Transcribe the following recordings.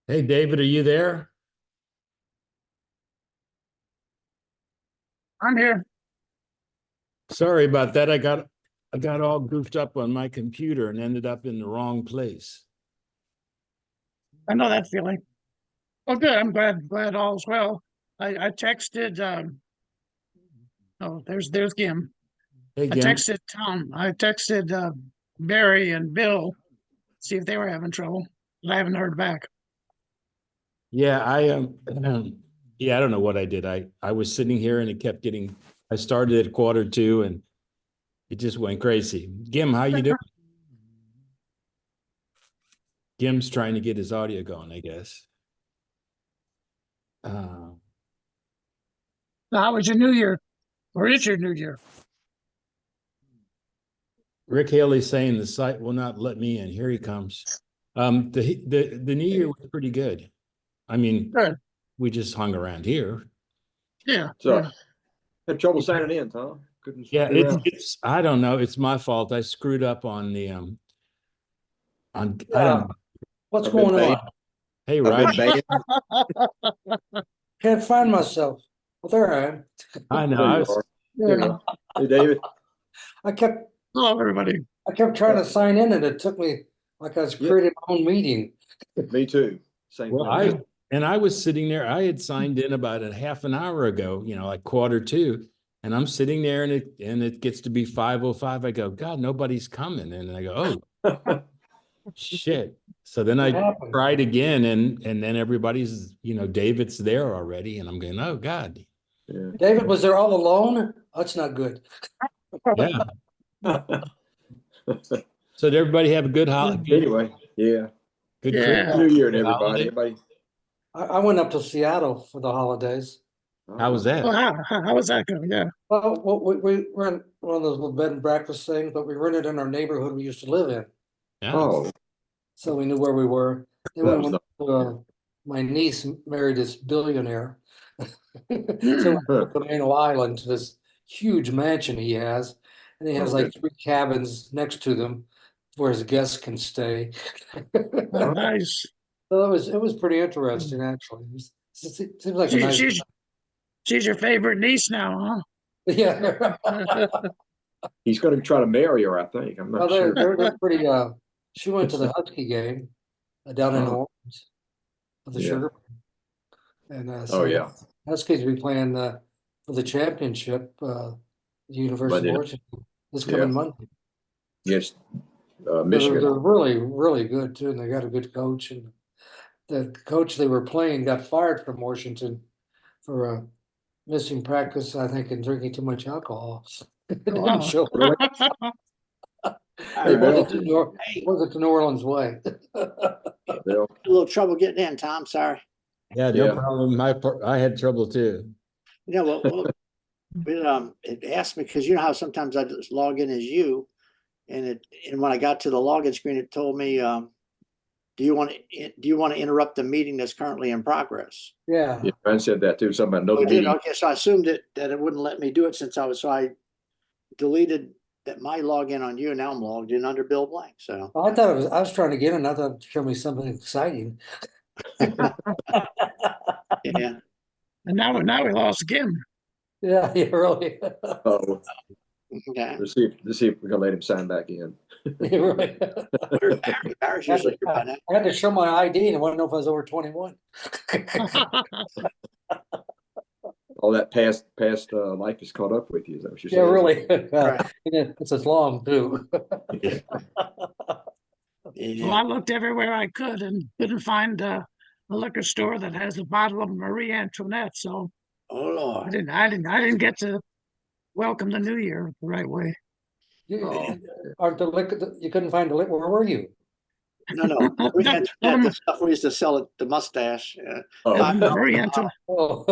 Hey, David, are you there? I'm here. Sorry about that. I got all goofed up on my computer and ended up in the wrong place. I know that feeling. Oh, good. I'm glad all's well. I texted. Oh, there's Gim. Hey, I Gim. texted Tom. I texted Barry and Bill, see if they were having trouble. But I haven't heard back. Yeah, yeah, I don't know what I did. I was sitting here and it kept getting. I started at quarter two and it just went crazy. Gim, how you doing? Gim's trying to get his audio going, I guess. Uh, So how was your New Year? Or is your New Year? Rick Haley's saying the site will not let me in. Here he comes. The New Year was pretty good. I mean, Good. we just hung around here. Yeah. So Yeah. had trouble signing in, Tom. Couldn't Yeah, figure out. it's I don't know. It's my fault. I screwed up on the I don't Yeah, know. what's I've been going banned. on? Hey, I've Rod. been banned. Can't find myself. Well, there I am. I know. There I you was are. There you Yeah. are. Hey, David. I kept Hello, everybody. trying to sign in and it took me like I was Yeah. creating my own meeting. Me too. Same well, thing. I was sitting there. I had signed in about a half an hour ago, like quarter two. And I'm sitting there and it gets to be 5:05. I go, God, nobody's coming. And I go, oh shit. So then What I happened? tried again and then everybody's, David's there already. And I'm going, oh God. Yeah. David, was there all alone? That's not good. Yeah. So did everybody have a good holiday? Anyway, yeah. Good Yeah. Christmas? New Year and Good everybody. holiday? Everybody. I went up to Seattle for the holidays. How was Well, that? how was that going? Yeah. Well, we rent one of those little bed and breakfast things, but we rented in our neighborhood we used to live in. Yeah. Oh, So we knew where we were. Then that we was went nice. to, my niece married this billionaire. So we Huh. went to Camano Island to this huge mansion he has. And he has Okay. like 3 cabins next to them where his guests can stay. Oh, nice. So it was pretty interesting actually. It seems like a nice, She's your favorite niece now, yeah. huh? He's going to try to marry her, I think. I'm Well, not sure. they're pretty, she went to the Husky game down in New Oh, Orleans for the yeah. Sugar. And Oh, so yeah. Huskies will be playing for the championship, the University Monday of night. Washington this Yeah. coming Monday. Yes. They're Michigan. really, really good too, and they got a good coach. And the coach they were playing got fired from Washington for missing practice, I think, and drinking too much alcohol. Didn't Wow. show up. Really? They Hey, Bill. wasn't the New Orleans way. Bill. A little trouble getting in, Tom. Sorry. Yeah, no Yeah. problem. I had trouble too. It asked me because you know how sometimes I just log in as you, and when I got to the login screen, it told me, do you want to interrupt the meeting that's currently in progress? Yeah. Yeah, Brian said that too. Something about Oh, another it did. meeting. Okay, so I assumed that it wouldn't let me do it so I deleted my login on you, and now I'm logged in under Bill Blank. So I thought I was trying to get in. I thought it would show me something exciting. yeah, And now we lost Gim. Yeah, yeah, really. Oh, okay. let's see if we can let him sign back in. Yeah, really. Where's Barry? Barry's usually here by now. I had to show my ID and I wanted to know if I was over 21. All that past life has caught up with you. Is that what you're Yeah, saying? really. Right. Yeah, it's as long too. Yeah. Well, Yeah. I looked everywhere I could and couldn't find a liquor store that has a bottle of Marie Antoinette. So Oh Lord. I didn't get to welcome the new year the right way. Oh, Aren't the liquor, you couldn't find the liquor, where were you? No. We had the stuff we used to sell at the mustache. oh, Marie Antoinette. Oh.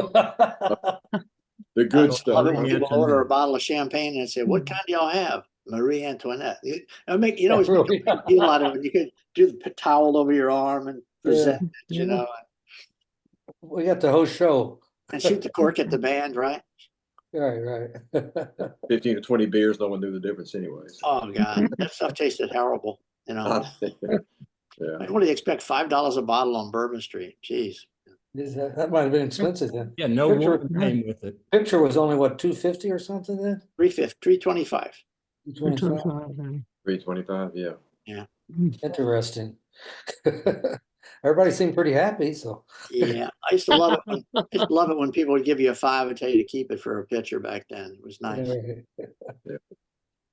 the good stuff. When people order a bottle of champagne and say, "What kind do y'all have?" Marie Antoinette. Always make Really? a big deal out of it. You could do the towel over your arm and present it, We got the whole show. and shoot the cork at the band, right? Right. 15 to 20 beers, no one knew the difference anyway. So. Oh God, that stuff tasted horrible. Yeah. What do you expect? $5 a bottle on Bourbon Street? Jeez. That might have been expensive then. Yeah, no Picture- woman came with it. Picture was only what, 250 or something then? 325. 225. 325, yeah. Interesting. Everybody seemed pretty happy, so. Yeah, I used to love it. I used to love it when people would give you a $5 and tell you to keep it for a pitcher back then. It was nice.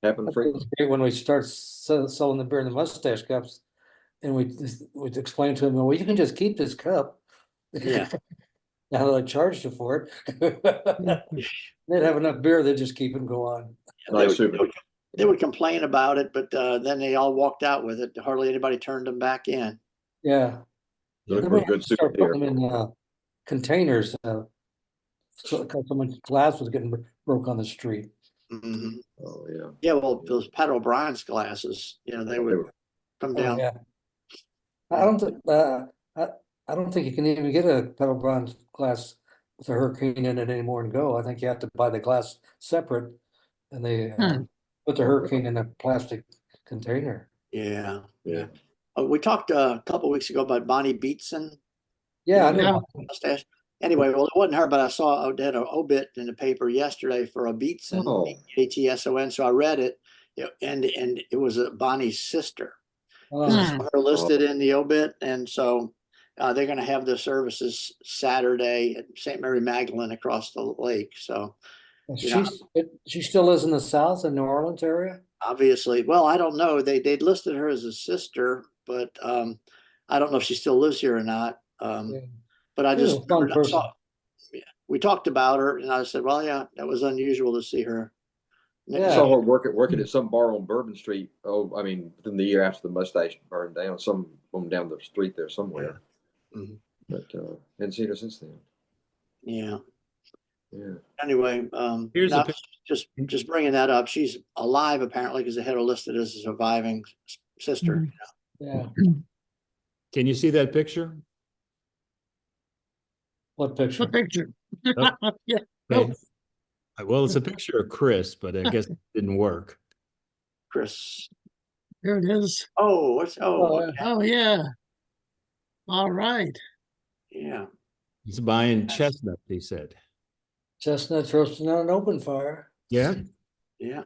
Happened It frequently. was great when we start selling the beer in the mustache cups. And we'd explain to them, well, you can just keep this cup. Yeah. Now that I charged you for it. They'd have enough beer, they'd just keep it and go on. Nice souvenir. They would complain about it, but then they all walked out with it. Hardly anybody turned them back in. Yeah. Look Then for we a good had to start putting souvenir. them in containers. So someone's glass was getting broke on the street. Mhm. Oh, yeah. Yeah, well, those Pat O'Brien's glasses, they They would were- come Oh, down. yeah. I don't think you can even get a pedal bronze glass with a hurricane in it anymore and go. I think you have to buy the glass separate. And they put the hurricane in a plastic container. Yeah. Yeah. We talked a couple weeks ago about Bonnie Beatson Yeah, I Yeah. know. mustache. Anyway, well, it wasn't her, but I saw they had an obit in the paper yesterday for a Beatson, Oh. Atson. So I read it, and it was Bonnie's sister. Oh, I saw her listed in the obit, and so they're going to have the services Saturday at St. Mary Magdalene across the lake. So she still lives in the South in New Orleans area? obviously, well, I don't know. They'd listed her as a sister, but I don't know if she still lives here or not. Yeah. But I She's just a fun I person. saw, we talked about her, and I said, well, yeah, that was unusual to see her. I Yeah. saw her working at some bar on Bourbon Street. Oh, I mean, within the year after the mustache burned down, some of them down the street there somewhere. Mhm. But hadn't seen her since then. Yeah. Yeah. Anyway, Here's a now, pic- just bringing that up. She's alive apparently because they had her listed as a surviving sister. Yeah. Can you see that picture? What picture? What picture? Oh. Yeah. Okay. Well, it's a picture of Chris, but I guess it didn't work. Chris. There it is. Oh, Oh, okay. Oh, yeah. All right. Yeah. He's buying chestnut, he said. Chestnuts roasting on an open fire. Yeah, Yeah.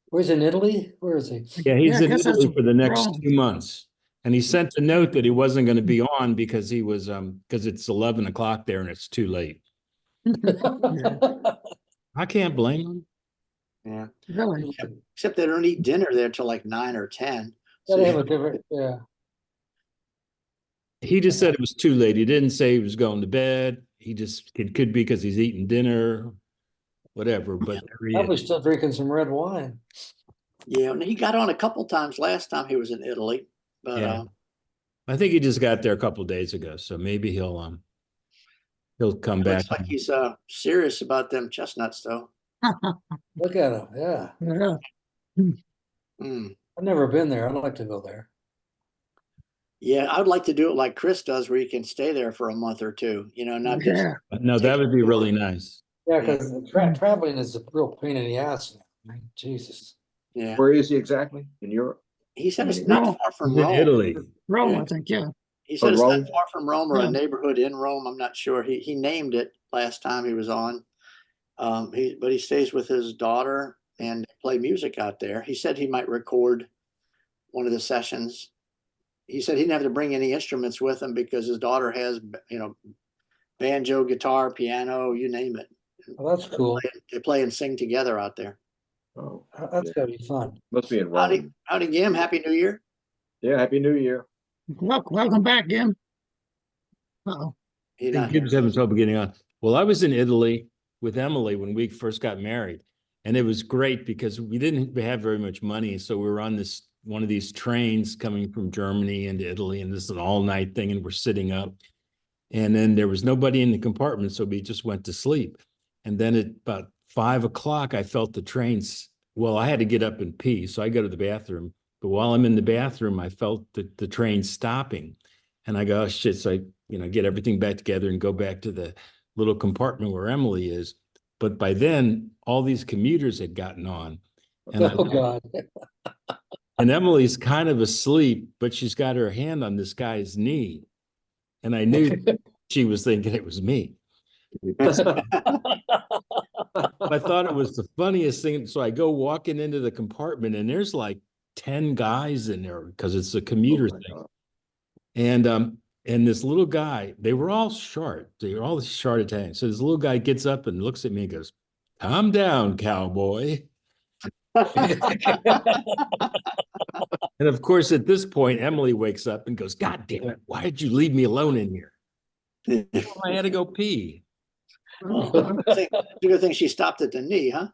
Where's he, in Italy? Where is he? yeah, he's I in guess that's Italy for the next wrong. 2 months. And he sent a note that he wasn't going to be on because he was because it's 11 o'clock there and it's too late. I can't blame him. Yeah. Really? Except they don't eat dinner there till like 9 or 10. Yeah, So they have a different, yeah. He just said it was too late. He didn't say he was going to bed. He just, it could be because he's eating dinner, whatever, but there he Probably is. still drinking some red wine. yeah, and he got on a couple times last time he was in Italy, but Yeah. I think he just got there a couple of days ago, so maybe he'll come it back. looks like he's serious about them chestnuts though. Look at him, yeah. Yeah. Mm. I've never been there. I'd like to go there. Yeah, I would like to do it like Chris does, where you can stay there for a month or two. Not just Yeah. No, that would be really nice. Yeah, because traveling is a real pain in the ass. Jesus. yeah. Where is he exactly? In Europe? He said it's Rome. not far from He's in Rome. Italy. Rome, Yeah. I think, yeah. He said it's Rome? not far from Rome or Yeah. a neighborhood in Rome. I'm not sure. He named it last time he was on. But he stays with his daughter and play music out there. He said he might record one of the sessions. He said he didn't have to bring any instruments with him because his daughter has, banjo, guitar, piano, you name it. Well, that's cool. They play and sing together out there. Oh, That's yeah. gotta be fun. Must be in Howdy, Rome. howdy, Gim. Happy New Year. Yeah, Happy New Year. Welcome back, Jim. Uh-oh. He I think not here. Gibbs having trouble getting on. Well, I was in Italy with Emily when we first got married, and it was great because we didn't have very much money, so we were on one of these trains coming from Germany into Italy, and this is an all-night thing, and we're sitting up, and then there was nobody in the compartment, so we just went to sleep. And then at about 5 o'clock, I felt the trains. Well, I had to get up and pee, so I go to the bathroom. But while I'm in the bathroom, I felt the train stopping, and I go, oh shit! So I get everything back together and go back to the little compartment where Emily is. But by then, all these commuters had gotten on. And Oh, God. And Emily's kind of asleep, but she's got her hand on this guy's knee. And I knew she was thinking it was me. I thought it was the funniest thing. So I go walking into the compartment and there's like 10 guys in there because it's a commuter Oh my thing. God. And this little guy, they were all short. They were all short Italians. So this little guy gets up and looks at me and goes, "Calm down, cowboy." And of course, at this point, Emily wakes up and goes, "God damn it, why did you leave me alone in here?" "Well, I had to go pee." It's a good thing she stopped at the knee, huh?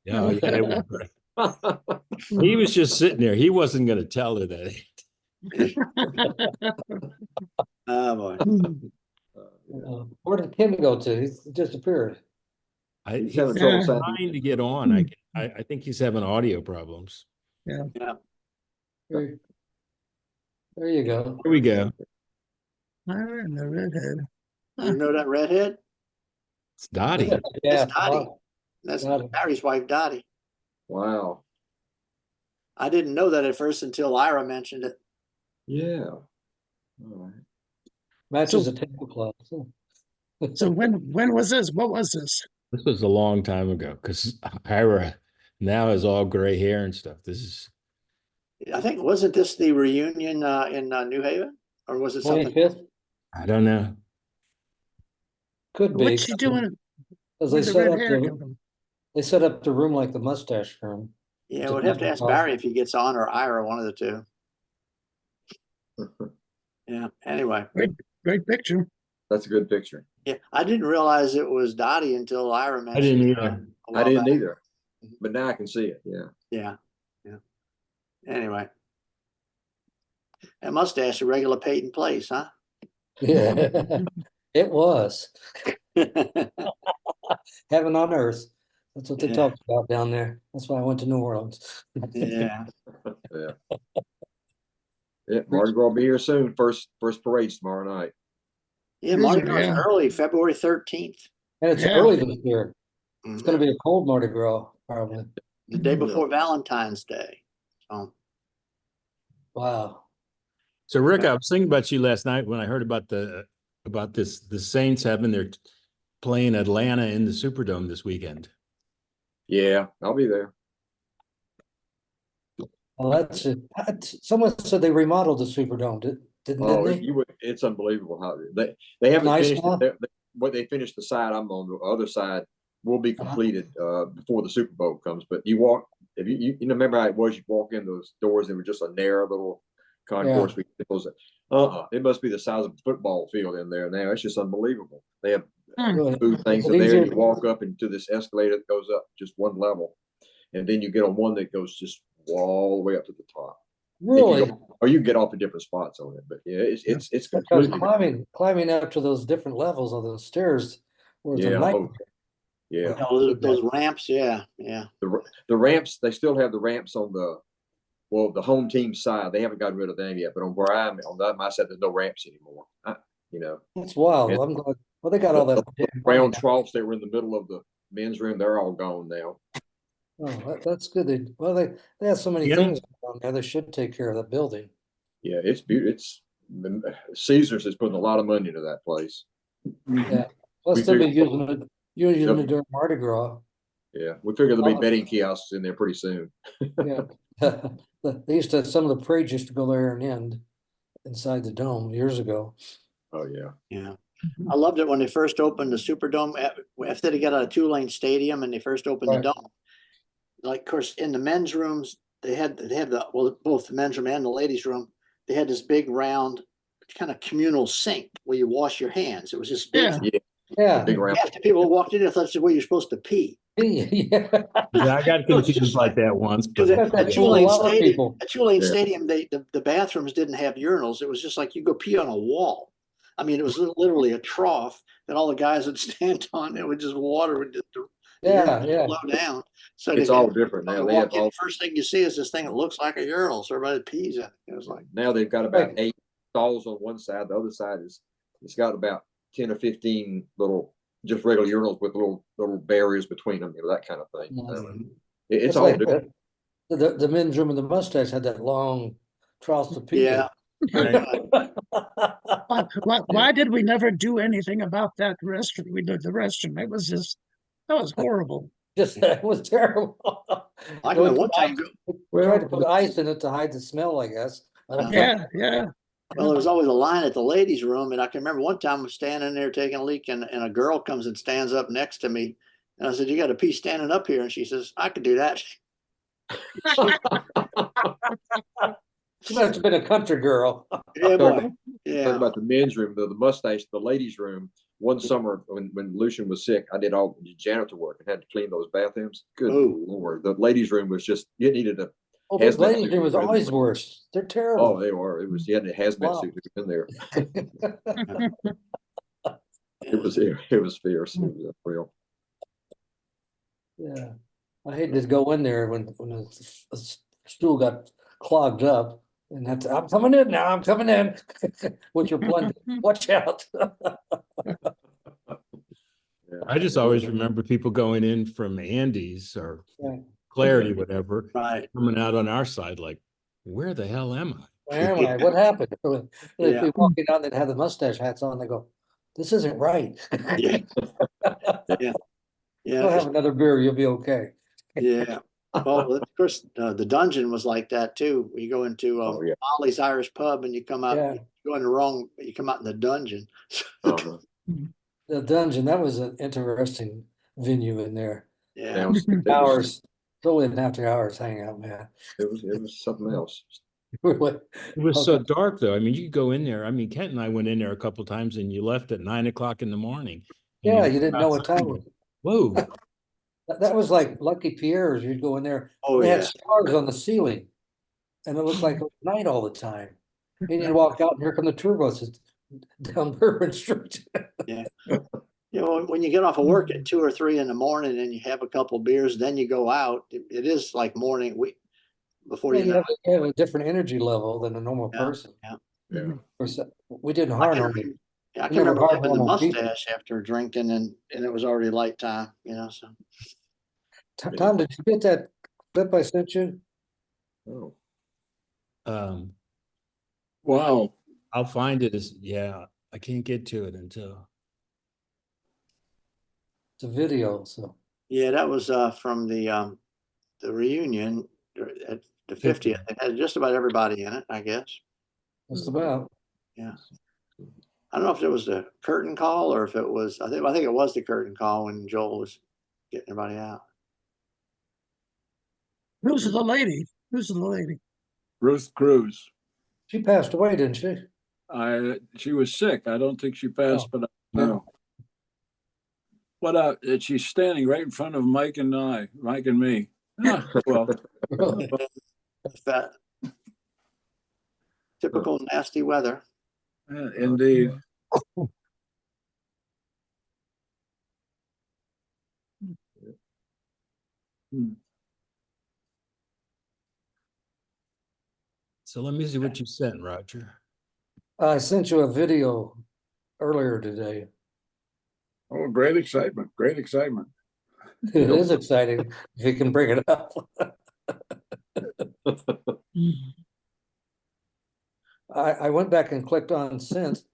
Yeah, it was- he was just sitting there. He wasn't going to tell her that. Oh, boy. Where did Kim go to? He's disappeared. He's He's having trouble Yeah. signing. trying to get on. I think he's having audio problems. There there you go. Here we go. And the redhead. You know that redhead? It's Dottie. Yeah. Dottie. That's Dottie. Barry's wife, Dottie. Wow. I didn't know that at first until Ira mentioned it. Yeah. All right. Matches So- a tablecloth. So when was this? What was this? This was a long time ago because Ira now has all gray hair and stuff. This is I think, wasn't this the reunion in New Haven? Or was it something? 25th? I don't know. Could be. What's she doing? Because they Where'd the set red up hair the, come from? they set up the room like the mustache room. Yeah, we'll have to ask Barry if he gets on, or Ira, one of the two. Yeah, anyway. Great picture. That's a good picture. Yeah, I didn't realize it was Dottie until Ira I mentioned didn't it, either. a I while didn't back. either, but now I can see it. Yeah. Yeah, yeah. Anyway. That mustache, a regular Peyton Place, huh? Yeah, it was. Heaven on earth. That's what they Yeah. talked about down there. That's why I went to New Orleans. Yeah. Yeah. Yeah. Mardi Gras will be here soon. First parade's tomorrow night. Yeah, Mardi Yeah. Gras is early, February 13th, And it's Yeah. early this year. It's Mhm. gonna be a cold Mardi Gras, probably. the day before Valentine's Day. So, Wow. So Rick, I was thinking about you last night when I heard about the Saints having their playing Atlanta in the Superdome this weekend. Yeah, I'll be there. Well, that's it. Someone said they remodeled the Superdome, didn't Oh, they? it's unbelieliable how they haven't Nice finished now? what they finished the side I'm on. The other side will be Uh-huh. completed before the Super Bowl comes. But you walk, if you remember how it was, you walk in those doors, they were just a narrow little concourse. It must be the size of a football field in there now. It's just unbelievable. They have Really? food things Is in it there. easier You to- walk up into this escalator that goes up just one level, and then you get on one that goes just all the way up to the top. Really? Or you can get off at different spots on it, but yeah, it's Because completely climbing up to those different levels of those stairs was a Yeah, nightmare. yeah. those ramps, yeah, yeah. The ramps, they still have the ramps on the home team side. They haven't gotten rid of them yet, but on where I'm on that my side, there's no ramps anymore. That's wild. Yeah. I'm glad. Well, they got all that. damn money Round now. troughs that were in the middle of the men's room, they're all gone now. Oh, that's good. They have so many Yeah. things down there. They should take care of that building. Yeah, it's beautiful. Caesars is putting a lot of money into that place. Yeah. Plus, We they'll be figured- using it during Mardi Gras. Yeah, we figure there'll be Oh. betting kiosks in there pretty soon. Yeah. They used to, some of the parades used to go there and end inside the dome years ago. Oh yeah. Yeah. I loved it when they first opened the Superdome after they got out of Tulane Stadium and they first opened Right. the dome. Like, of course, in the men's rooms, they had both the men's room and the ladies' room, they had this big round kind of communal sink where you wash your hands. It was just big. Yeah. Yeah. Big round. Half the people who walked in there thought that's where you're supposed to pee. Yeah. Yeah, I got confused like that once, Because but at That's fooled a Tulane lot of Stadium, people. Yeah. the bathrooms didn't have urinals. It was just like you go pee on a wall. I mean, it was literally a trough that all the guys would stand on. It would just water would just Yeah, yeah. flow down. So It's they- all different now. you They have walk in, all first thing you see is this thing that looks like a urinal. So everybody pees in it. It was like, now they've got about Right. 8 stalls on one side. The other side it's got about 10 or 15 little just regular urinals with little barriers between them, that kind of thing. Mhm. It's It's all like different. the the men's room in the mustache had that long Charleston pizza. Yeah. Why did we never do anything about that restroom? We did the restroom. It was just, that was horrible. Just, it was terrible. I We remember one time, tried to put ice in it to hide the smell, I guess. Yeah, yeah. well, there was always a line at the ladies' room, and I can remember one time I was standing there taking a leak, and a girl comes and stands up next to me, and I said, "You got to pee standing up here," and she says, "I could do that." She must have been a country girl. Yeah, boy. Talking Yeah. about the men's room, the mustache, the ladies' room. One summer when Lucian was sick, I did all the janitor work and had to clean those bathrooms. Good Ooh. Lord. The ladies' room was just, you needed a, Oh, those Hazmat ladies' suit room was was always ready. worse. They're oh, terrible. they were. It was, you had a hazmat Wow. suit to get in there. Yeah. It was fierce. It was real. Yeah, I hated to go in there when the stool got clogged up, and that's, I'm coming in now, I'm coming in. With your blood, watch out. Yeah. I just always remember people going in from Andy's or Yeah. Clarity, whatever, Right. coming out on our side, like, where the hell am I? Where am I? What happened? They'd Yeah. be walking down, they'd have the mustache hats on, they go, this isn't right. Yeah. Yeah. Go have Yeah. another beer, you'll be okay. Yeah. Well, of course, the dungeon was like that too. You go into Oh, yeah. Molly's Irish Pub, and you come out, Yeah. you go in the wrong, you come out in the dungeon. Uh-huh. The dungeon, that was an interesting venue in there. Yeah. Hours, totally an after hours hangout, man. It was something else. Really. It was so Okay. dark though. I mean, you could go in there. I mean, Kent and I went in there a couple times and you left at 9 o'clock in the morning. and Yeah, you you didn't know what outside time. and go, Whoa. That was like Lucky Pierre's. You'd go in there. Oh, They had yeah. stars on the ceiling, and it looked like it was night all the time. And you'd walk out, and here come the tour buses down Bourbon Street. You know, when you get off of work at 2 or 3 in the morning and you have a couple beers, then you go out. It is like morning. Before Yeah, you you know have a different energy level than a normal Yeah, person. yeah. Yeah. Of course, we didn't I harm can them. remember, I can never remember hard having the normal people. mustache after drinking, and it was already light time. You know, so Tom, did you get that clip I sent you? Oh. Wow. I'll find it yeah, I can't get to it until. It's a video, so. yeah, that was from the reunion at the 50th. It had just about everybody in it, I guess. Just about. Yeah. I don't know if it was the curtain call or if it was. I think it was the curtain call when Joel was getting everybody out. Who's the lady? Who's the lady? Ruth Cruz. She passed away, didn't she? She was sick. I don't think she passed, Oh. but I don't know. What she's standing right in front of Mike and me. Ah, well, Really? That typical nasty weather. indeed. So let me see what you sent, Roger. I sent you a video earlier today. Oh, great excitement. Great excitement. It is exciting if you can bring it up. I went back and clicked on sent,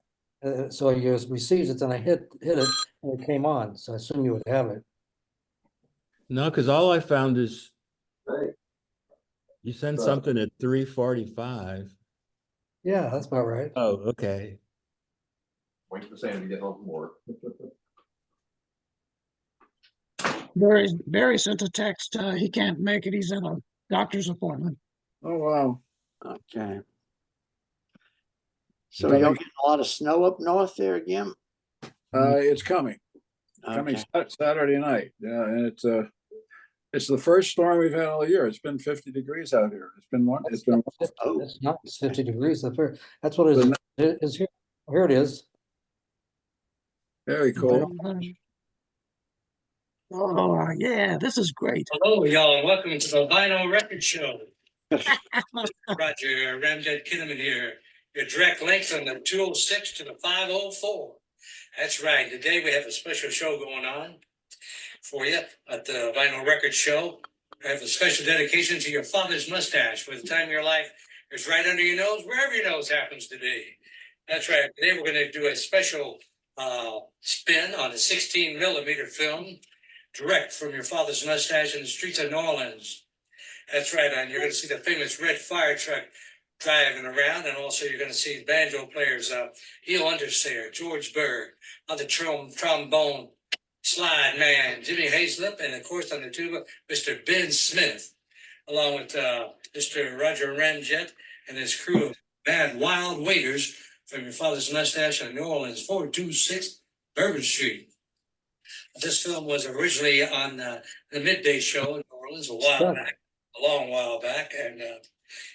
so I received it, and I hit it, and it came on. So I assume you would have it. No, because all I found is Right. you sent Right. something at 3:45. Yeah, that's about right. Oh, okay. Wait for Sam to get home from work. Barry sent a text. He can't make it. He's at a doctor's appointment. Oh, wow. Okay. So y'all getting a lot of snow up north there again? It's coming Okay. Saturday night. Yeah, and it's the first storm we've had all year. It's been 50 degrees out here. It's been Oh. It's not 50 degrees. That's what it is here. Here it is. very cold. Oh, yeah, this is great. Hello, y'all, and welcome to the Vinyl Record Show. Roger Ramjet Kinnaman here. Your direct link from the 206 to the 504. That's right. Today we have a special show going on for you at the Vinyl Record Show. I have a special dedication to your father's mustache. For the time of your life is right under your nose, wherever your nose happens to be. That's right. Today we're going to do a special spin on a 16mm film, direct from your father's mustache in the streets of New Orleans. That's right, and you're going to see the famous red fire truck driving around, and also you're going to see banjo players, Neil Undersayer, George Berg, on the trombone, slide man, Jimmy Hazlip, and of course on the tuba, Mr. Ben Smith, along with Mr. Roger Ramjet and his crew of bad wild waiters from your father's mustache in New Orleans, 426 Bourbon Street. This film was originally on the midday show in New Orleans a long while back, and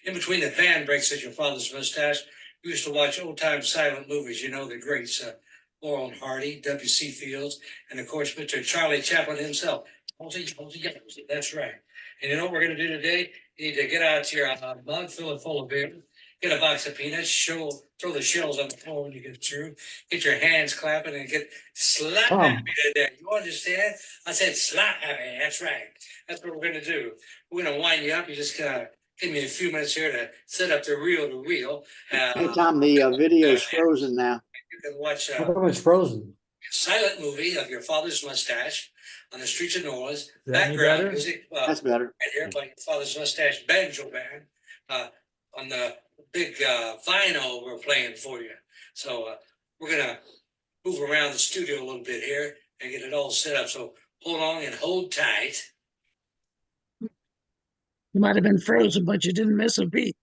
in between the band breaks at your father's mustache, we used to watch old time silent movies. You know the greats, Laurel and Hardy, W.C. Fields, and of course Mr. Charlie Chaplin himself. That's right. And you know what we're going to do today? You need to get out your mug, fill it full of beer, get a box of peanuts, throw the shells on the floor when you get through, get your hands clapping, and get slap happy today. You understand? I said slap happy. That's right. That's what we're going to do. We're going to wind you up. You just give me a few minutes here to set up the reel to reel. Hey, Tom, the video's frozen now. You can watch How come it's frozen? a silent movie of your father's mustache on the streets of New Orleans. Is that any Background better? music. That's better. Right here by your father's mustache banjo band on the big vinyl we're playing for you. So we're gonna move around the studio a little bit here and get it all set up. So hold on and hold tight. You might have been frozen, but you didn't miss a beat.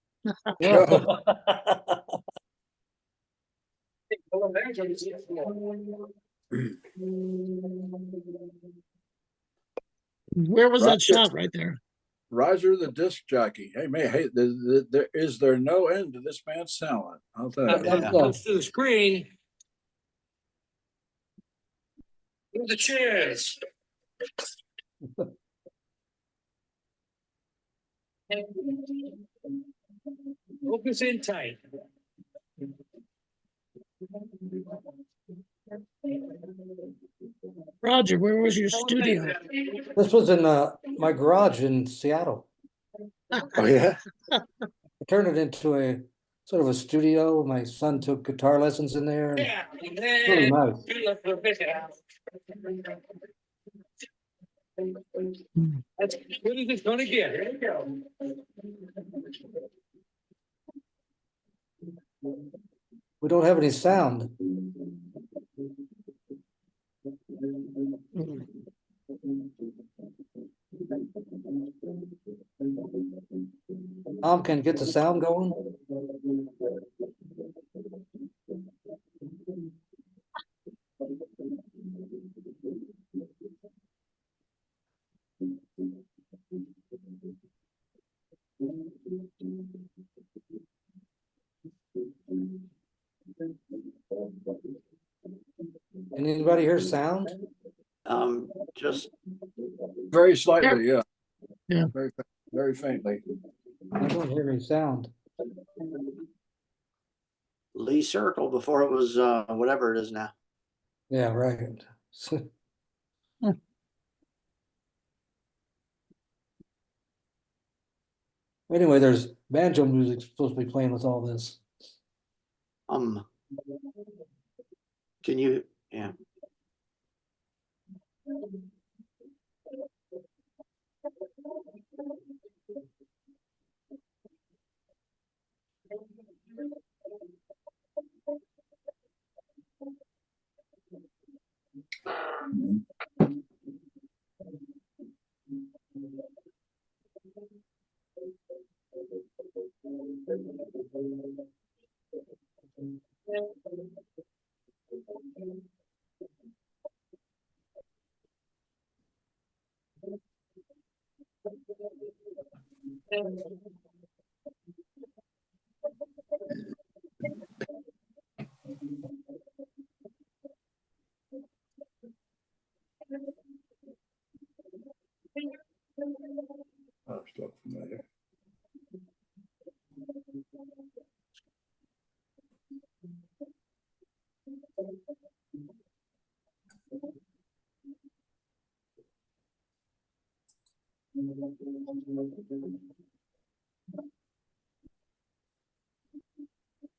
Where was Right. that shot right there? Roger the disc jockey. Hey man, hey, there no end to this man's talent? I'll tell you. Yeah. Close to the screen. Move the chairs. Focus in tight. Roger, where was your studio? This was in my garage in Seattle. Oh, yeah? I turned it into a sort of a studio. My son took guitar lessons in there. And Yeah. it's really nice. You look for a bit. That's as good as it's gonna get. Here we go. We don't have any sound. Tom can get the sound going. Can anybody hear sound? Just Very slightly, yeah. Yeah. Very faintly. I don't hear any sound. Lee Circle before it was whatever it is now. Yeah, right. Anyway, there's banjo music supposed to be playing with all this. Can you? Yeah. Oh, still familiar.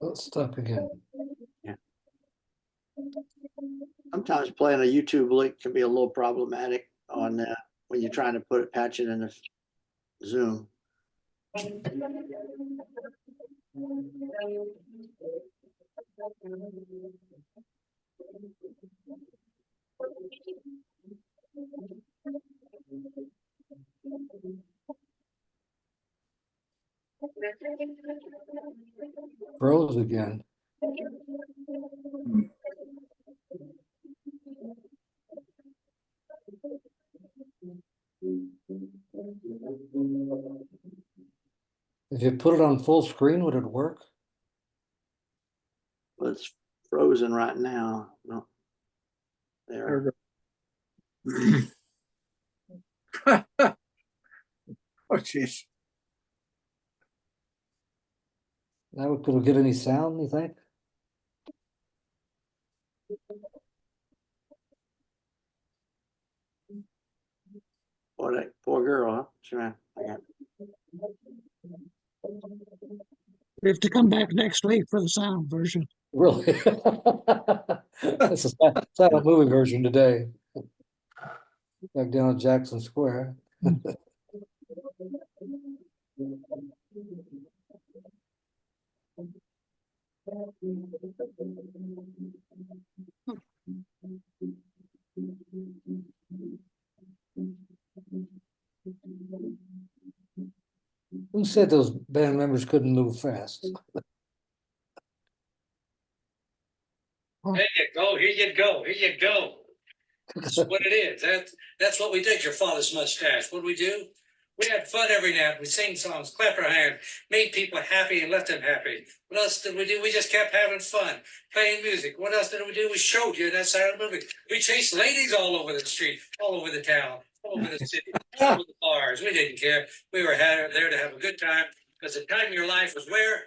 Let's stop again. Sometimes playing a YouTube link can be a little problematic on when you're trying to patch it in the Zoom. Froze again. If you put it on full screen, would it work? But it's frozen right now. No. There. Oh, jeez. Now, could we get any sound, you think? Boy, that poor girl, huh? Sure. We have to come back next week for the sound version. Really? It's a silent movie version today. Back down at Jackson Square. Who said those band members couldn't move fast? There you go. Here you go. Here you go. That's what it is. That's what we did. Your father's mustache. What do? We had fun every night. We sing songs, clap our hands, made people happy and left them happy. What else did we do? We just kept having fun, playing music. What else did we do? We showed you that side of the movie. We chased ladies all over the street, all over the town, all over the city, all over the bars. We didn't care. We were there to have a good time because the time of your life was where?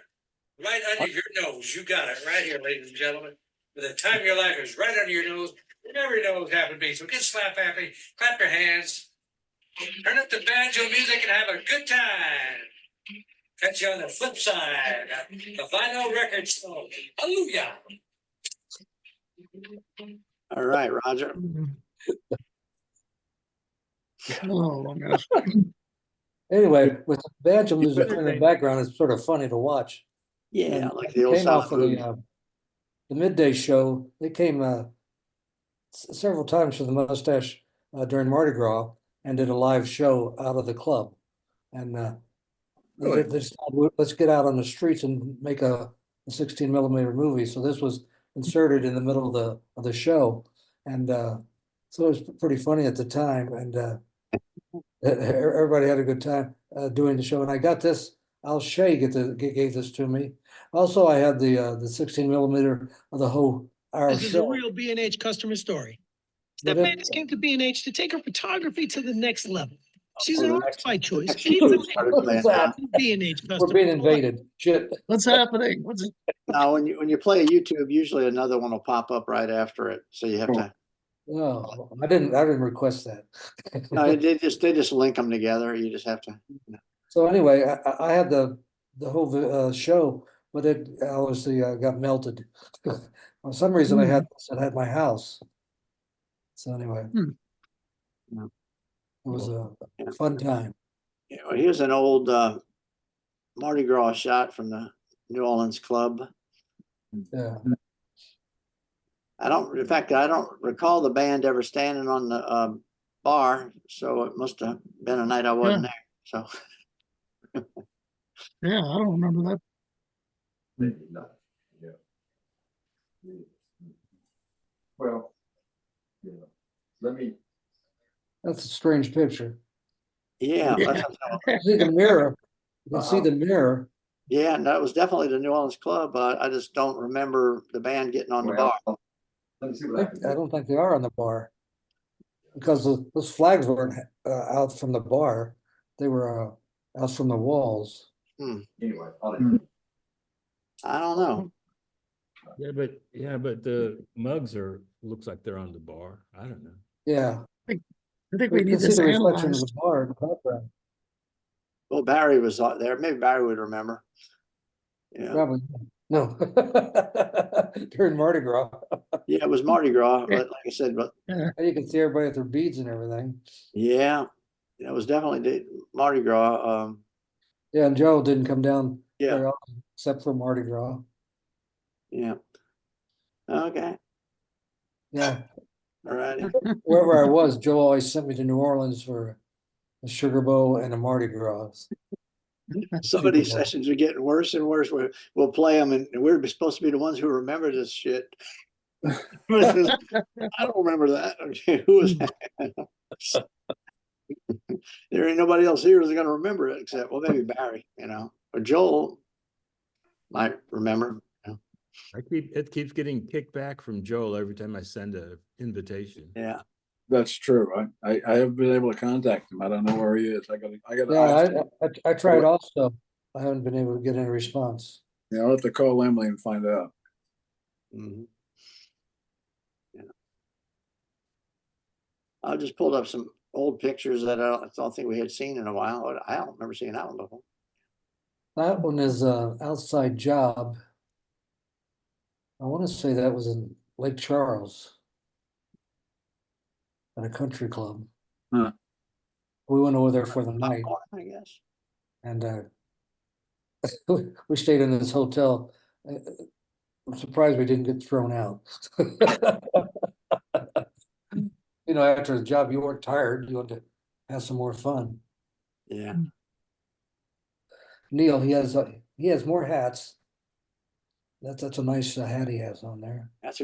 Right under your nose. You got it right here, ladies and gentlemen. The time of your life is right under your nose. Every nose happened to be. So get slap happy, clap your hands. Turn up the banjo music and have a good time. Catch you on the flip side. The vinyl record song. Hallelujah. All right, Roger. Oh, my gosh. Anyway, with the banjo music in the background, it's sort of funny to watch. Yeah, And like the old came off silent of movie. the midday show. They came several times for the mustache during Mardi Gras and did a live show out of the club. And Really? they decided, let's get out on the streets and make a 16 millimeter movie. So this was inserted in the middle of the show, and so it was pretty funny at the time. And everybody had a good time doing the show. And I got this. Al Shea gave this to me. Also, I had the 16 millimeter of the whole hour This is a show. real B&H customer story. But Steph Manis came to B&H to take her photography to the next level. She's an Oh, artist by choice. next She's movie a started playing. B&H We're customer. being invaded. Shit. What's happening? What's it? Now, when you play a YouTube, usually another one will pop up right after it. So you have to. No, I didn't request that. No, they just link them together. You just have to. So anyway, I had the whole show, but it obviously got melted. For some reason, I had this at my house. So anyway, Hmm. it was a fun time. You know, here's an old Mardi Gras shot from the New Orleans club. Yeah. I don't recall the band ever standing on the bar, so it must have been a night I wasn't there. So Yeah, I don't remember that. Maybe not. Yeah. Well, you know, let me. That's a strange picture. yeah, Yeah. You see the mirror. You can see the mirror. yeah, and that was definitely the New Orleans club. I just don't remember the band getting on the bar. Let me see what I can I do. don't think they are on the bar because those flags weren't out from the bar. They were out from the walls. Anyway, I don't know. Yeah, but the mugs looks like they're on the bar. I don't know. Yeah. I think We we can need see this the reflection of analyzed. the bar in the background. Well, Barry was there. Maybe Barry would remember. Yeah, Probably, no. During Mardi Gras. yeah, it was Mardi Gras, Yeah. but like I said, but You can see everybody with their beads and everything. yeah, it was definitely Mardi Gras. Yeah, and Joe didn't come down Yeah. very often, except for Mardi Gras. Yeah. Okay. Yeah, All righty. wherever I was, Joe always sent me to New Orleans for a Sugar Bowl and a Mardi Gras. Some of these sessions are getting worse and worse. We'll play them, and we're supposed to be the ones who remember this shit. I don't remember that. Okay, who was that? There ain't nobody else here who's gonna remember it except, well, maybe Barry, or Joel might remember. It keeps getting kicked back from Joel every time I send a invitation. Yeah. That's true. I haven't been able to contact him. I don't know where he is. I gotta, Yeah, I tried also. I haven't been able to get any response. yeah, I'll have to call Emily and find out. Mhm. Yeah. I just pulled up some old pictures that I don't think we had seen in a while. I don't remember seeing that one before. That one is a outside job. I want to say that was in Lake Charles. At a country club. Huh. We went over there for the night I guess. and we stayed in this hotel. I'm surprised we didn't get thrown out. You know, after the job, you weren't tired, you want to have some more fun. Yeah. Neil, he has more hats. That's a nice hat he has on there. That's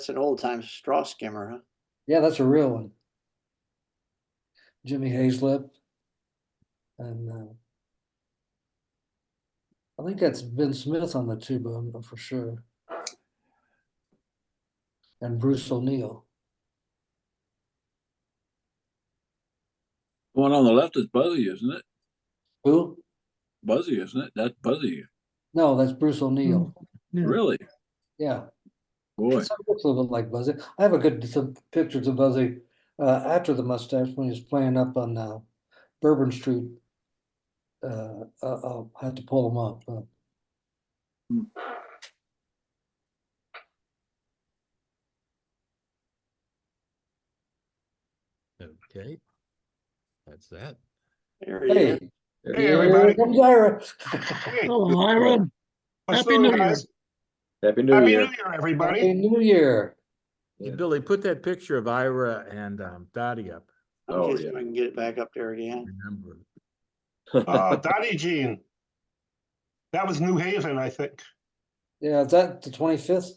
an old time straw skimmer, huh? Yeah, that's a real one. Jimmy Hazlip. And I think that's Vin Smith on the tuba for sure. And Bruce O'Neill. The one on the left is Buzzy, isn't it? Who? Buzzy, isn't it? That's Buzzy. No, that's Bruce O'Neill. Yeah. Really? Yeah. Boy. It looks a little bit like Buzzy. I have some pictures of Buzzy after the mustache when he was playing up on Bourbon Street. I'll have to pull them up. Okay. That's that. There he is. Hey, Hey, here everybody. comes Ira. Hello, Ira. What's Happy up, New Year. guys? Happy New Happy Year. New Year, everybody. Happy New Year. Hey, Yeah. Billy, put that picture of Ira and Dottie up. Oh, Okay, so yeah. I can get it back up there again. Remember. Dottie Jean. That was New Haven, I think. Yeah, is that the 25th?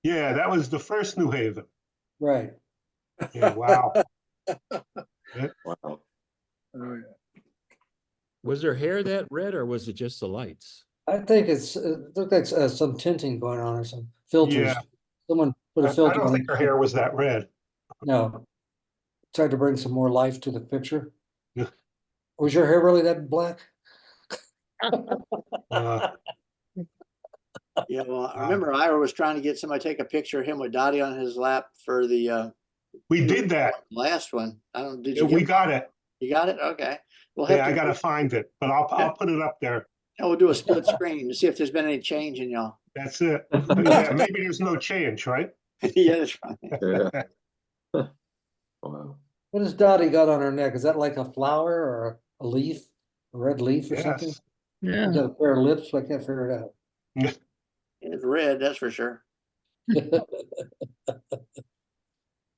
Yeah, that was the first New Haven. Right. Yeah, wow. Wow. Oh, yeah. Was her hair that red or was it just the lights? I think it looked like some tinting going on or some filters. Yeah. Someone put a I filter don't on. think her hair was that red. No. Tried to bring some more life to the picture. Yeah. Was your hair really that black? Uh, Yeah, well, I remember Ira was trying to get somebody to take a picture of him with Dottie on his lap for the we did that. last one. I don't, did Yeah, you we get, got it. you got it? Okay. We'll Yeah, I have gotta to, find it, but I'll put it up there. we'll do a split screen to see if there's been any change in y'all. That's it. But yeah, maybe there's no change, right? Yeah, that's right. Yeah. Wow. What has Dottie got on her neck? Is that like a flower or a leaf? A red leaf or something? Yes. Yeah. Is that a pair of lips? I can't figure it out. It's red, that's for sure.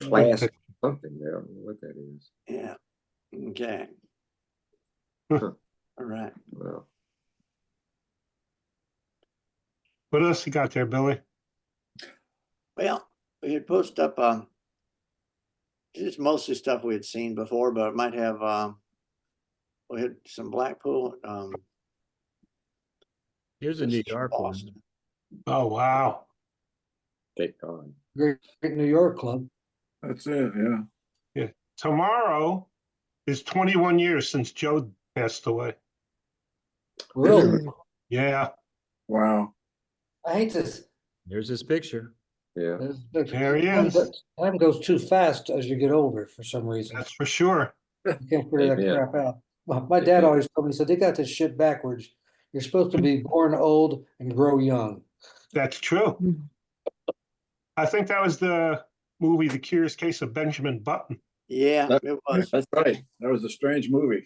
Class something there. I don't know what that is. Yeah. Okay. Huh. All right. Well, What else you got there, Billy? Well, we had posted up just mostly stuff we had seen before, but it might have we had some Blackpool Here's a this New is from York one. Boston. Oh, wow. Cape Cod. Great New York Club. That's it, yeah. Tomorrow is 21 years since Joe passed away. Really? Yeah, Wow. I hate this. There's this picture. Yeah. there he is. Time goes too fast as you get older for some reason. That's for sure. You can't figure that Amen. crap out. My dad always told me, he said, they got this shit backwards. You're supposed to be born old and grow young. That's true. I think that was the movie, The Curious Case of Benjamin Button. Yeah, That- it was. That's right. That was a strange movie.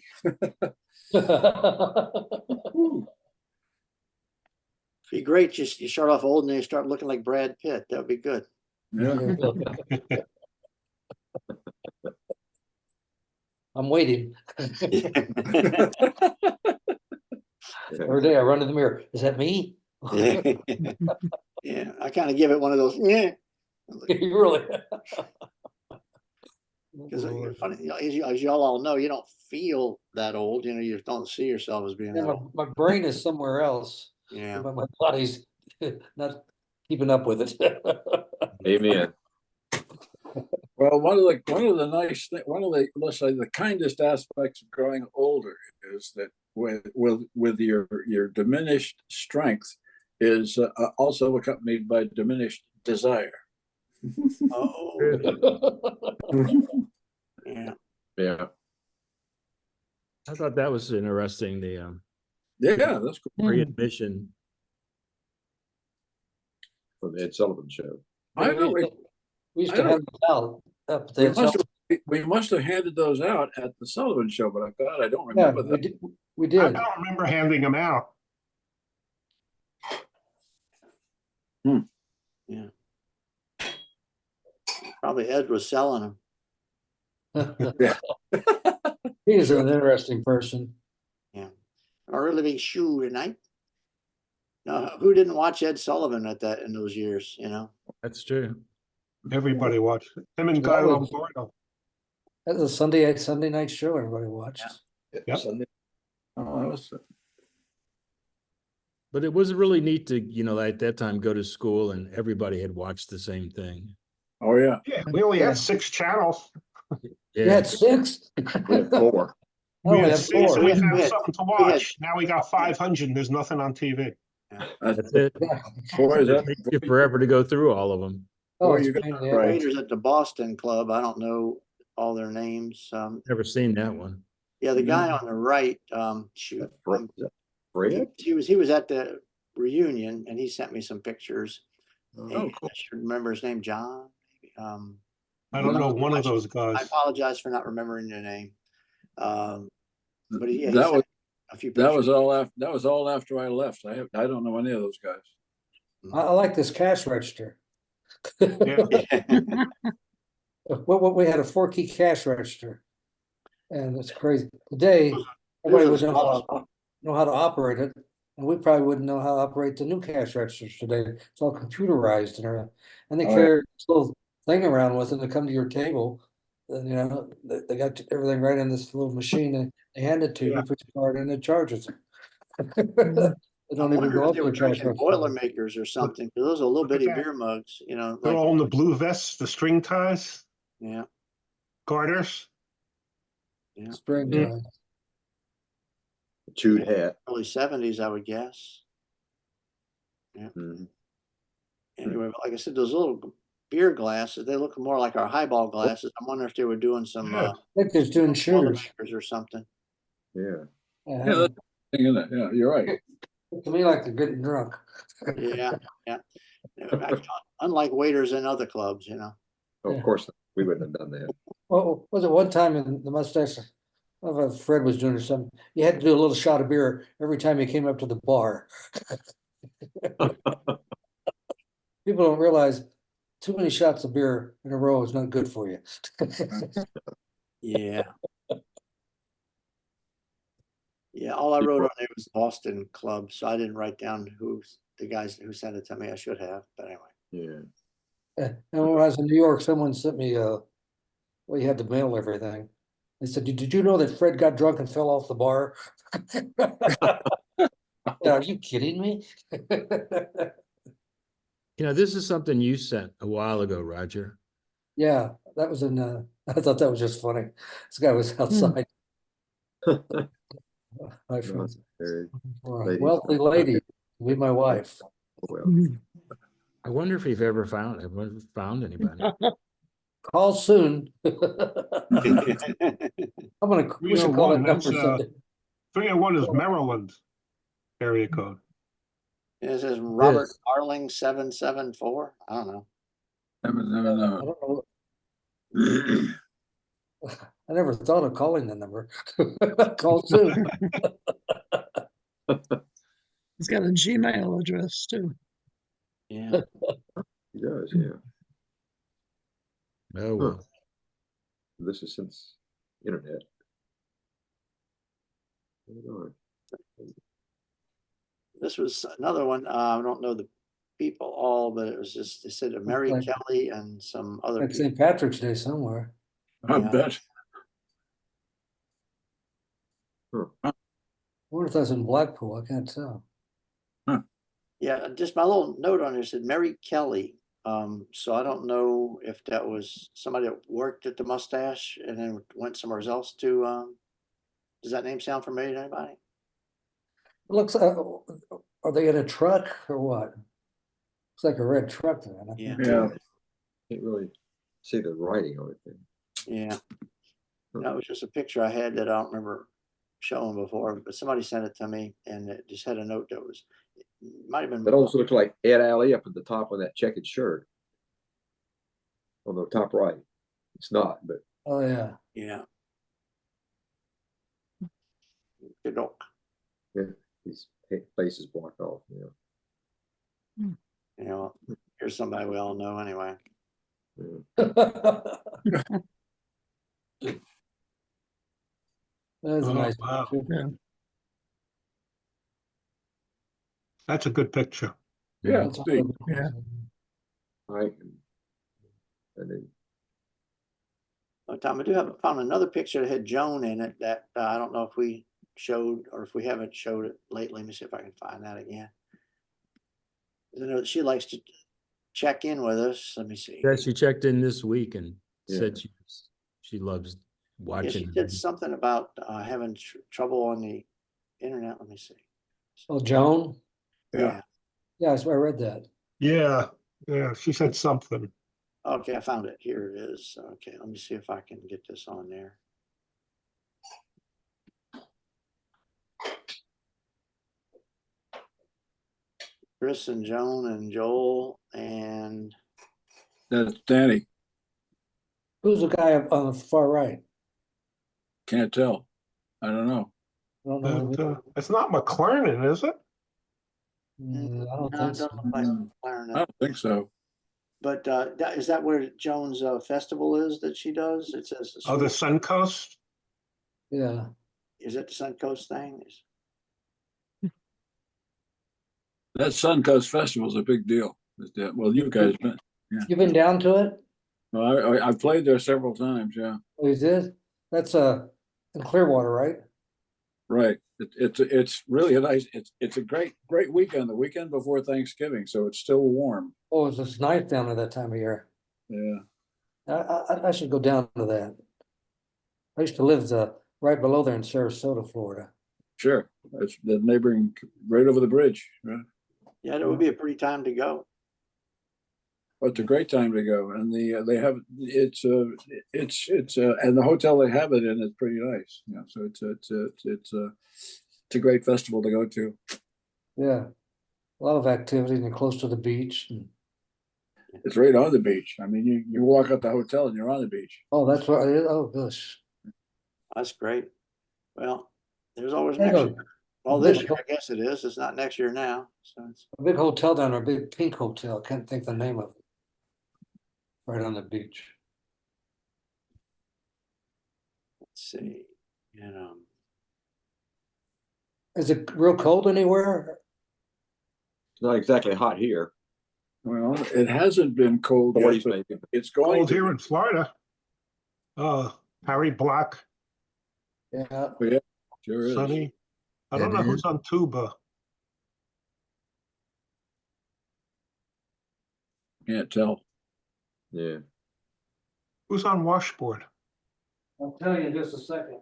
Be great. Just you start off old and then you start looking like Brad Pitt. That would be good. Yeah. I'm waiting. Every day I run in the mirror. Is that me? Yeah, I kind of give it one of those, yeah. You really? Because funny, as y'all all know, you don't feel that old. You know, you don't see yourself as being Yeah, that my, old. my brain is somewhere else, Yeah. but my body's not keeping up with it. Amen. Well, one of the nice thing, let's say the kindest aspects of growing older is that with your diminished strength is also accompanied by diminished desire. Oh, yeah. Yeah. I thought that was interesting, the Yeah, that's cool. readmission. From the Ed Sullivan Show. I know We used I to don't- have it out up we there. must have handed those out at the Sullivan Show, but I'm glad I don't Yeah, remember we that. did. We I did. don't remember handing them out. Probably Ed was selling them. He is an interesting person. A really big shoe tonight. No, who didn't watch Ed Sullivan in those years, you know? That's true. Everybody watched it. Him and Guy That was- Lombardo. That was a Sunday night show everybody watched. Yep. Sunday. Oh, that was But it was really neat to, at that time, go to school and everybody had watched the same thing. oh yeah. Yeah, we only had 6 channels. You had 6? We had 4. I We only had have 6 and 4. we We have had- something to we had- watch. Now we got 500 and there's nothing on TV. That's it. Boy, It takes you forever to go through all of them. Oh, Boy, it's you a got pain in the it right. ass. Raiders at the Boston Club. I don't know all their names. Never seen that one. Yeah, the guy on the right, shoot. Fred? He was at the reunion and he sent me some pictures. Oh, And cool. I should remember his name, John. Maybe. I don't know one of those I guys. apologize for not remembering your name. But he that sent was a few that pictures. was all after I left. I don't know any of those guys. I like this cash register. Yeah. What we had a 4-key cash register. And it's crazy. Today, everybody would know how to operate it. And we probably wouldn't know how to operate the new cash registers today. It's all computerized and everything. And they Oh, yeah. carry this little thing around with them to come to your table. And they got everything right in this little machine and they hand it to you, Yeah. you put your card in, it charges it. They don't I even wonder go if up they to were the cash drinking register. Boilermakers or something, because those are little Look at bitty that. beer mugs, They're like, all in the blue vests, the string ties, yeah. garters. Springtime. Chewed hat. Early 70s, I would guess. Mhm. Anyway, but like I said, those little beer glasses, they look more like our highball glasses. I wonder if they were doing some Yeah. I think they're doing shooters. Boilermakers or something. Yeah. Yeah, that's the thing, isn't it? Yeah, you're right. To me, like they're getting drunk. Yeah, yeah. Actually, unlike waiters in other clubs, you know. Oh, of course, we wouldn't have done that. Well, was it one time in the mustache? I don't know if Fred was doing or something. You had to do a little shot of beer every time you came up to the bar. People don't realize too many shots of beer in a row is not good for you. Yeah. Yeah, all I wrote on there was Boston Club, so I didn't write down who's the guys who sent it to me. I should have, but anyway. Yeah. And when I was in New York, someone sent me well, you had to mail everything. They said, did you know that Fred got drunk and fell off the bar? Are you kidding me? This is something you sent a while ago, Roger. Yeah, that was in, I thought that was just funny. This guy was outside. My friends, Very for a ladies. wealthy lady, to be my wife. well. I wonder if you've ever found anybody. Call soon. I'm gonna, we should call that 301, number that's, someday. 301 is Maryland area code. It says Robert Arling 774. I don't know. Never I know. don't know. I never thought of calling the number. Call soon. He's got a Gmail address too. Yeah. He does, yeah. Oh, well. This is since internet. Hold on. This was another one. I don't know the people all, but it was just, they said Mary like- Kelly and some other It's people. St. Patrick's Day somewhere. I Yeah. bet. I wonder if that's in Blackpool. I can't tell. Yeah, just my little note on there said Mary Kelly. So I don't know if that was somebody that worked at the Mustache and then went somewhere else to, does that name sound familiar to anybody? It looks, are they in a truck or what? Looks like a red truck there. I Yeah. think. Yeah. Can't really see the writing on it then. Yeah. That was just a picture I had that I don't remember showing before, but somebody sent it to me and it just had a note that was, it might have been. That also looks like Ed Alley up at the top of that checkered shirt. On the top right. It's not, but Oh, yeah. Yeah. Good look. his face is blocked off, you know. You know, here's somebody we all know anyway. That's a Oh, nice wow. picture. Yeah. That's a good picture. Yeah, That's it's big. all- Yeah. Right. And then Tom, I do have found another picture that had Joan in it that I don't know if we showed or if we haven't showed it lately. Let me see if I can find that again. I know that she likes to check in with us. Let me see. Yeah, she checked in this week and Yeah. said she loves Yeah, she watching. said something about having trouble on the internet. Let me see. Oh, Joan? Yeah. Yeah, I read that. Yeah, yeah, she said something. Okay, I found it. Here it is. Okay, let me see if I can get this on there. Chris and Joan and Joel and That's Danny. Who's the guy up on the far right? Can't tell. I don't know. I don't know. It's not McLernan, is it? I don't no, think it so. doesn't look like I clarinet. don't think so. But is that where Joan's festival is that she does? It says. Oh, the Suncoast? Yeah. Is it the Suncoast thing? That Suncoast Festival is a big deal. Well, you guys been. You been down to it? Well, I played there several times. Yeah, Oh, you did? That's in Clearwater, right? right. It's really a nice. It's a great weekend. The weekend before Thanksgiving, so it's still warm. Oh, it's just nice down at that time of year. Yeah. I should go down to that. I used to live right below there in Sarasota, Florida. Sure. It's the neighboring, right over the bridge. Right? Yeah, that would be a pretty time to go. But it's a great time to go, and they have it's and the hotel they have it in is pretty nice. Yeah, so it's a great festival to go to. Yeah. A lot of activity and you're close to the beach. And, It's right on the beach. I mean, you walk out the hotel and you're on the beach. oh, that's right. Oh, gosh. That's great. Well, there's always There you next go. year. Well, this year, I guess it is. It's not next year now. So it's, A big hotel down there, a big pink hotel. Can't think the name of it. Right on the beach. let's see. And Is it real cold anywhere? it's not exactly hot here. Well, it hasn't been cold yet, 40s but maybe. it's going Cold to here be. in Florida. Harry Black, Yeah. Sure is. Sunny. I don't know who's on tuba. Can't tell. Yeah. Who's on washboard? I'll tell you in just a second.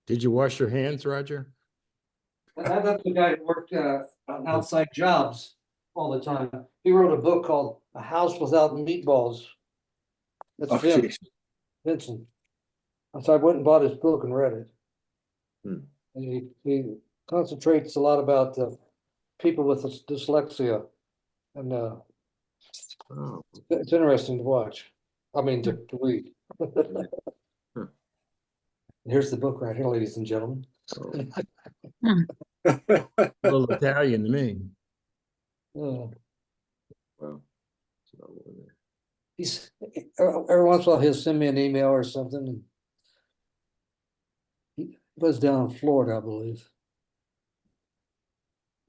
Did you wash your hands, Roger? That's the guy who worked on outside jobs. all the time. He wrote a book called A House Without Meatballs. That's Oh, Vin, jeez. Vincent. So I went and bought his book and read it. Hmm. And he concentrates a lot about people with dyslexia, and Oh, it's interesting to watch. I mean, to read. Hmm. Here's the book right here, ladies and gentlemen. oh, A little Italian to me. Uh, well. It's not over there. He's every once in a while he'll send me an email or something. And he lives down in Florida, I believe.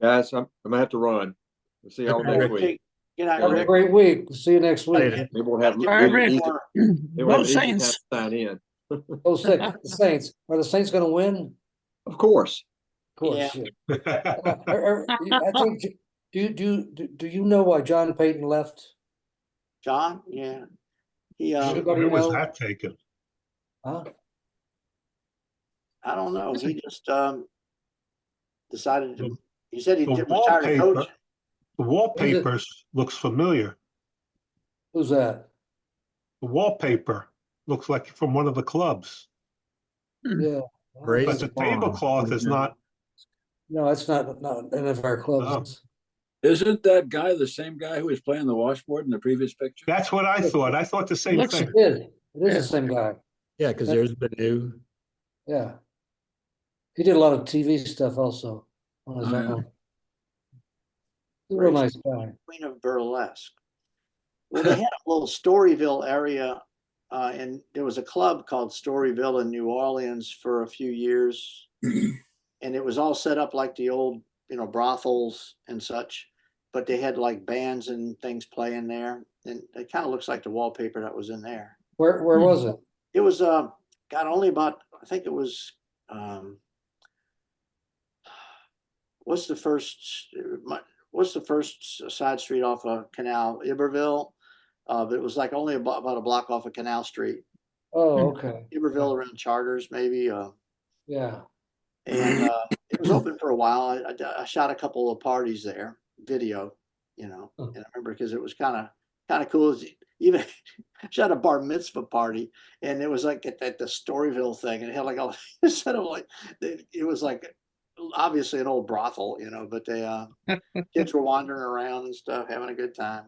Guys, I'm gonna have to run. We'll see y'all Okay. next week. Okay, good night, Yeah, Have a Rick. great week. See you next week. Later. Maybe we'll have, Get All right, we'll Rick. easy, maybe we'll have Go an easy time to Saints. sign in. Oh, the Saints. Are the Saints going to win? Of course. Of course. Yeah. Yeah. I think. Do you know why John Payton left? John, yeah. He, Anybody Where was know? that taken? Huh? I don't know. He just, decided to, he said he The did retire to wallpaper, coach. the wallpapers looks familiar. Who's that? The wallpaper looks like from one of the clubs, Yeah. Braves but the tablecloth is not. No, it's not any of our clubs. Isn't that guy the same guy who was playing the washboard in the previous picture? That's what I thought. I thought the same Looks- thing. It is the same guy. Yeah, because there's been new. Yeah. He did a lot of TV stuff also on his Oh, yeah. own. He's a real nice guy. Queen of Burlesque. Well, they had a little Storyville area, and there was a club called Storyville in New Orleans for a few years. And it was all set up like the old, brothels and such, but they had like bands and things playing there. And it kind of looks like the wallpaper that was in there. Where was it? It was, only about, I think it was, what's the first side street off of Canal? Iberville. But it was like only about a block off of Canal Street. Oh, okay. Iberville around Charters, maybe. Yeah. And it was open for a while. I shot a couple of parties there, video, and I remember because it was kind of cool. Even shot a bar mitzvah party, and it was like at the Storyville thing, and it had like all instead of like it was like obviously an old brothel, but they kids were wandering around and stuff, having a good time,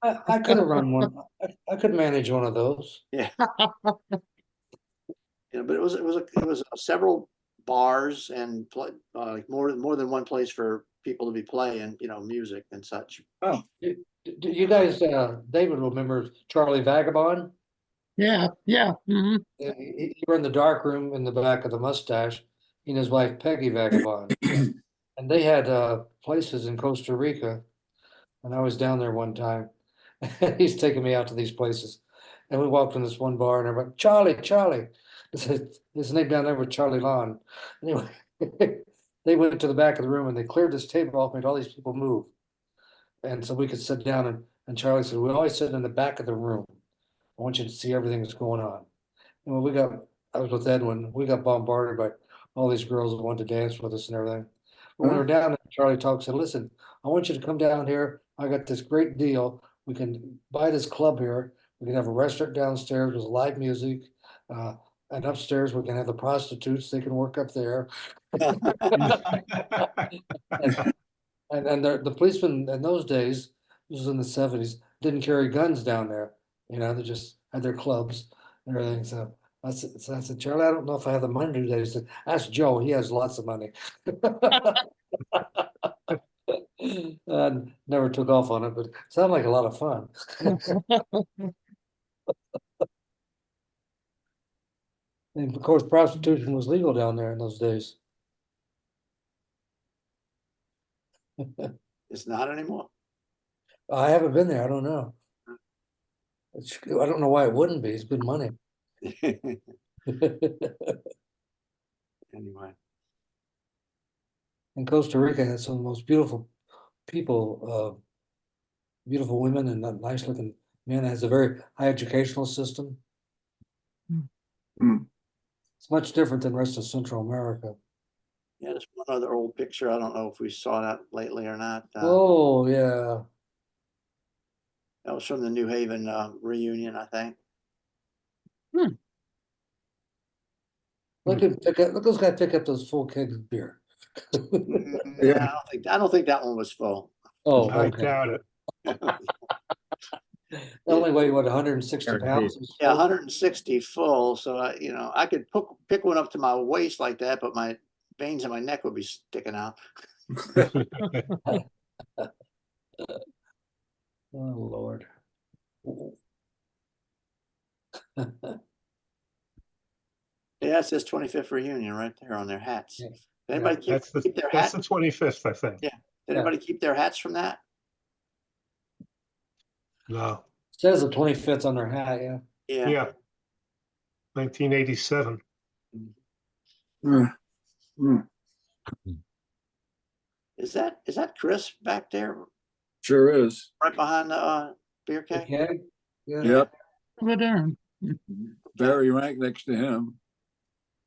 I could have run one. I could manage one of those. Yeah. But it was several bars and like more than one place for people to be playing, music and such. Oh, Do you guys, David will remember Charlie Vagabond? Yeah, yeah. Mhm. He ran the dark room in the back of the Mustache. He and his wife Peggy Vagabond. And they had places in Costa Rica. And I was down there one time. He's taking me out to these places. And we walked in this one bar and everybody, Charlie. His name down there was Charlie Lon. Anyway, they went to the back of the room and they cleared this table off, made all these people move. And so we could sit down and Charlie said, we always sit in the back of the room. I want you to see everything that's going on. And when I was with Edwin, we got bombarded by all these girls that wanted to dance with us and everything. But when we were down there, Charlie talked, said, listen, I want you to come down here. I got this great deal. We can buy this club here. We can have a restaurant downstairs with live music. And upstairs, we can have the prostitutes. They can work up there. And the policemen in those days, this was in the 70s, didn't carry guns down there. They just had their clubs and everything. So I said, Charlie, I don't know if I have the money to do that. He said, ask Joe. He has lots of money. And never took off on it, but it sounded like a lot of fun. And of course, prostitution was legal down there in those days. It's not anymore. I haven't been there. I don't know. I don't know why it wouldn't be. It's good money. Anyway. In Costa Rica has some of the most beautiful people, beautiful women and nice looking men. It has a very high educational system. Hmm. It's much different than the rest of Central America. Yeah, there's one another old picture. I don't know if we saw that lately or not. Oh, yeah. That was from the New Haven reunion, I think. Look at those guys pick up those full kegs of beer. Yeah, I don't think that one was full. Oh, I okay. doubt it. They only weigh what, 160 pounds? Yeah, 160 full. So I could pick one up to my waist like that, but my veins in my neck would be sticking out. Oh, Lord. Yeah, it says 25th reunion right there on their hats. Yeah. Did anybody That's keep their that's hats? the 25th, I think. Yeah. Did anybody keep their hats from that? No, Says the 25th on their hat, yeah. Yeah. yeah. 1987. Is that Chris back there Sure is. right behind the beer keg? Okay. Yeah. Yep. Over there. Barry Rank next to him.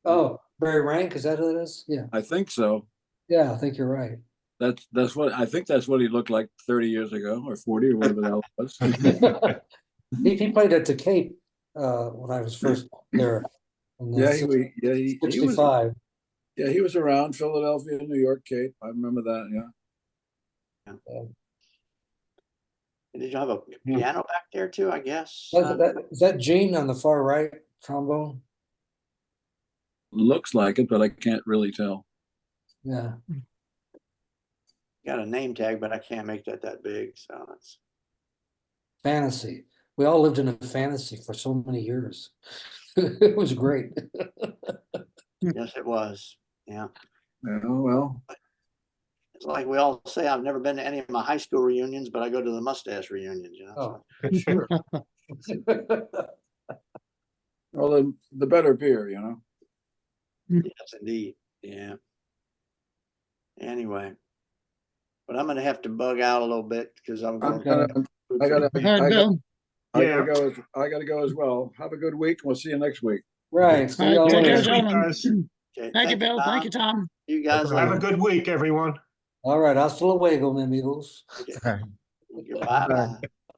Oh, Barry Rank, is that who it is? Yeah. I think so. Yeah, I think you're right. That's what I think that's what he looked like 30 years ago or 40 or whatever the hell it was. He played at the Cape when I was first there. in the Yeah, six- he was 65. yeah, he was around Philadelphia, New York, Cape. I remember that, yeah. Did you have a piano back there too, I guess? Is that Gene on the far right, trombone? Looks like it, but I can't really tell. Yeah. Got a name tag, but I can't make that big, so it's Fantasy. We all lived in a fantasy for so many years. It was great. yes, it was. Yeah. Yeah, well, It's like we all say, I've never been to any of my high school reunions, but I go to the mustache reunions, Oh, sure. well, the better beer, you know. Yes, indeed. Yeah. Anyway, but I'm gonna have to bug out a little bit because I'm I'm going. gonna, I gotta, All right, Bill. I gotta go as well. Have a good week. We'll see you next week. Right. See All y'all right, take care, Next later. week, gentlemen. guys. Okay, Thank you, Bill. Thank you, Tom. You guys Have a later. good week, everyone. All right. Hasta luego, mi amigos. Okay. Bye bye.